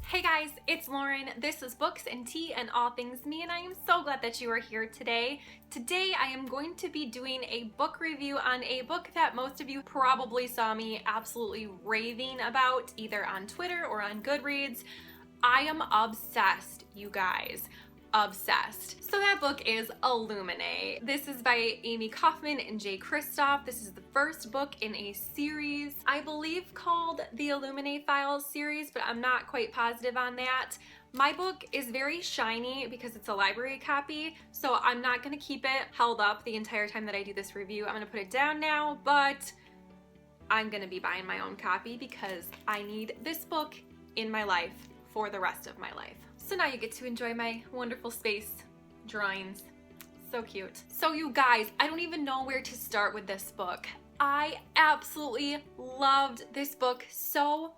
Hey guys, it's Lauren. This is Books and Tea and All Things Me, and I am so glad that you are here today. Today I am going to be doing a book review on a book that most of you probably saw me absolutely raving about, either on Twitter or on Goodreads. I am obsessed, you guys. Obsessed. So that book is Illuminae. This is by Amy Kaufman and Jay Kristoff. This is the first book in a series, I believe called the Illuminae Files series, but I'm not quite positive on that. My book is very shiny because it's a library copy, so I'm not going to keep it held up the entire time that I do this review. I'm going to put it down now, but I'm going to be buying my own copy because I need this book in my life for the rest of my life. So now you get to enjoy my wonderful space drawings. So cute. So you guys, I don't even know where to start with this book. I absolutely loved this book so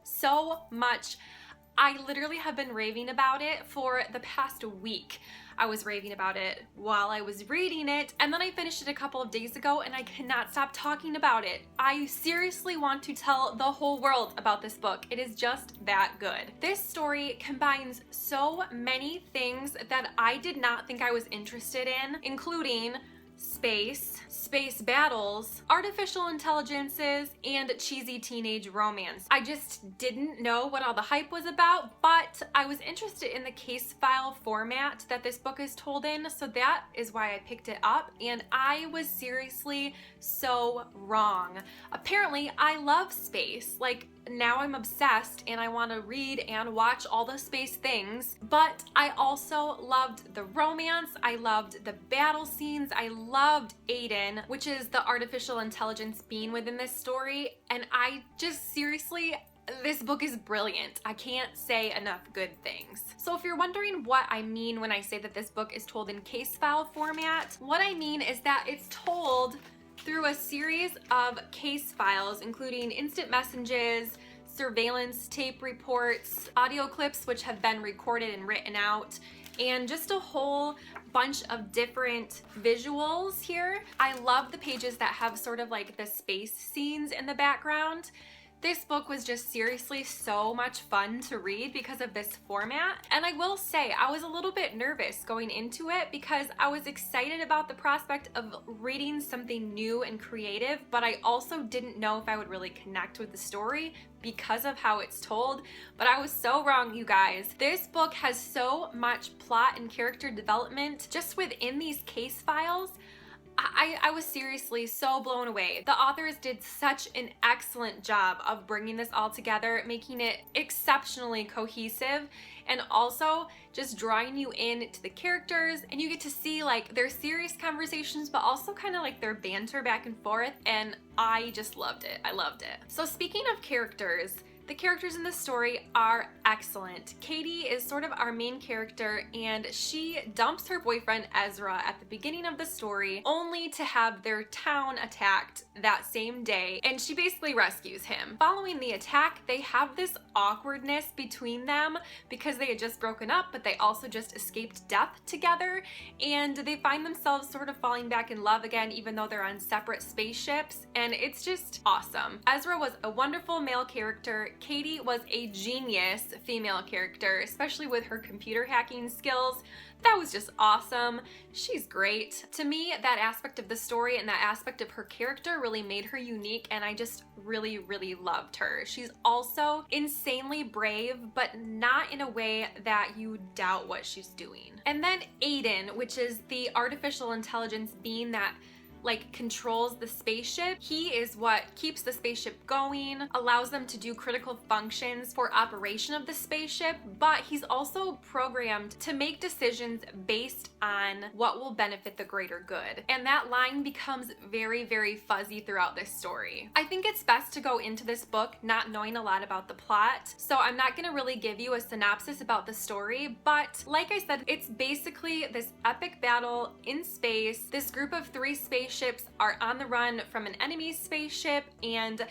much. I literally have been raving about it for the past week. I was raving about it while I was reading it, and then I finished it a couple of days ago and I cannot stop talking about it. I seriously want to tell the whole world about this book. It is just that good. This story combines so many things that I did not think I was interested in, including space battles, artificial intelligences, and cheesy teenage romance. I just didn't know what all the hype was about, but I was interested in the case file format that this book is told in, so that is why I picked it up, and I was seriously so wrong. Apparently, I love space. Like, now I'm obsessed and I want to read and watch all the space things, but I also loved the romance, I loved the battle scenes, I loved Aiden, which is the artificial intelligence being within this story, and I just seriously, this book is brilliant. I can't say enough good things. So if you're wondering what I mean when I say that this book is told in case file format, what I mean is that it's told through a series of case files, including instant messages, surveillance tape reports, audio clips which have been recorded and written out, and just a whole bunch of different visuals here. I love the pages that have sort of like the space scenes in the background. This book was just seriously so much fun to read because of this format. And I will say, I was a little bit nervous going into it because I was excited about the prospect of reading something new and creative, but I also didn't know if I would really connect with the story because of how it's told. But I was so wrong, you guys. This book has so much plot and character development just within these case files. I was seriously so blown away. The authors did such an excellent job of bringing this all together, making it exceptionally cohesive, and also just drawing you in to the characters, and you get to see like their serious conversations, but also kind of like their banter back and forth, and I just loved it. I loved it. So speaking of characters, the characters in this story are excellent. Katie is sort of our main character, and she dumps her boyfriend Ezra at the beginning of the story only to have their town attacked that same day, and she basically rescues him. Following the attack, they have this awkwardness between them because they had just broken up, but they also just escaped death together, and they find themselves sort of falling back in love again even though they're on separate spaceships, and it's just awesome. Ezra was a wonderful male character. Katie was a genius female character, especially with her computer hacking skills. That was just awesome. She's great. To me, that aspect of the story and that aspect of her character really made her unique, and I just really loved her. She's also insanely brave, but not in a way that you doubt what she's doing. And then Aiden, which is the artificial intelligence being that like controls the spaceship. He is what keeps the spaceship going, allows them to do critical functions for operation of the spaceship, but he's also programmed to make decisions based on what will benefit the greater good. And that line becomes very fuzzy throughout this story. I think it's best to go into this book not knowing a lot about the plot, so I'm not gonna really give you a synopsis about the story, but like I said, it's basically this epic battle in space. This group of 3 spaceships are on the run from an enemy spaceship, and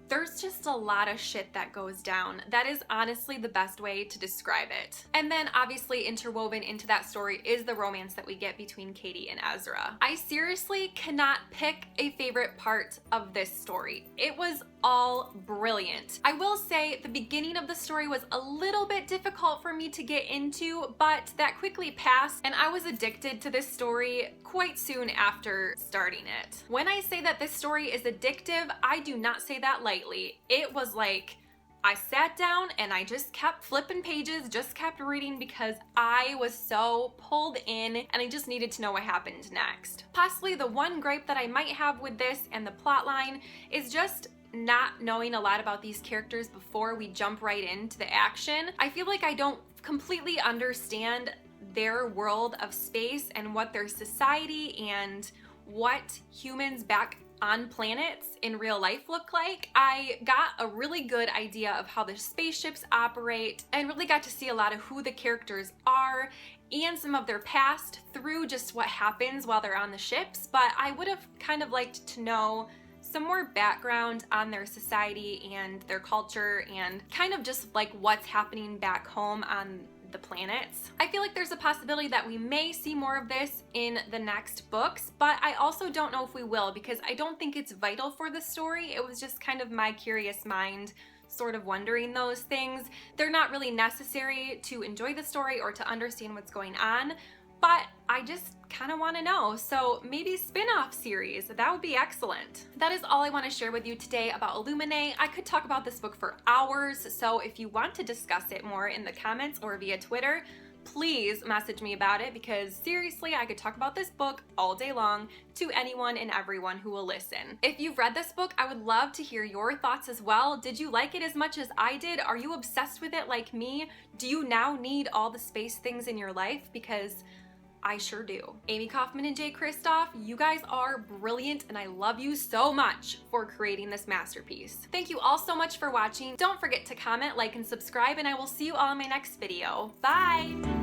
there's just a lot of shit that goes down. That is honestly the best way to describe it. And then obviously interwoven into that story is the romance that we get between Katie and Ezra. I seriously cannot pick a favorite part of this story. It was all brilliant. I will say the beginning of the story was a little bit difficult for me to get into, but that quickly passed and I was addicted to this story quite soon after starting it. When I say that this story is addictive, I do not say that lightly. It was like I sat down and I just kept flipping pages, just kept reading because I was so pulled in and I just needed to know what happened next. Possibly the one gripe that I might have with this and the plot line is just not knowing a lot about these characters before we jump right into the action. I feel like I don't completely understand their world of space and what their society and what humans back on planets in real life look like. I got a really good idea of how the spaceships operate and really got to see a lot of who the characters are and some of their past through just what happens while they're on the ships, but I would have kind of liked to know some more background on their society and their culture and kind of just like what's happening back home on the planets. I feel like there's a possibility that we may see more of this in the next books, but I also don't know if we will because I don't think it's vital for the story. It was just kind of my curious mind sort of wondering those things. They're not really necessary to enjoy the story or to understand what's going on, but I just kind of want to know. So maybe spin-off series, that would be excellent. That is all I want to share with you today about Illuminae. I could talk about this book for hours, so if you want to discuss it more in the comments or via Twitter, please message me about it because seriously, I could talk about this book all day long to anyone and everyone who will listen. If you've read this book, I would love to hear your thoughts as well. Did you like it as much as I did? Are you obsessed with it like me? Do you now need all the space things in your life? Because I sure do. Amy Kaufman and Jay Kristoff, you guys are brilliant and I love you so much for creating this masterpiece. Thank you all so much for watching. Don't forget to comment, like, and subscribe, and I will see you all in my next video. Bye!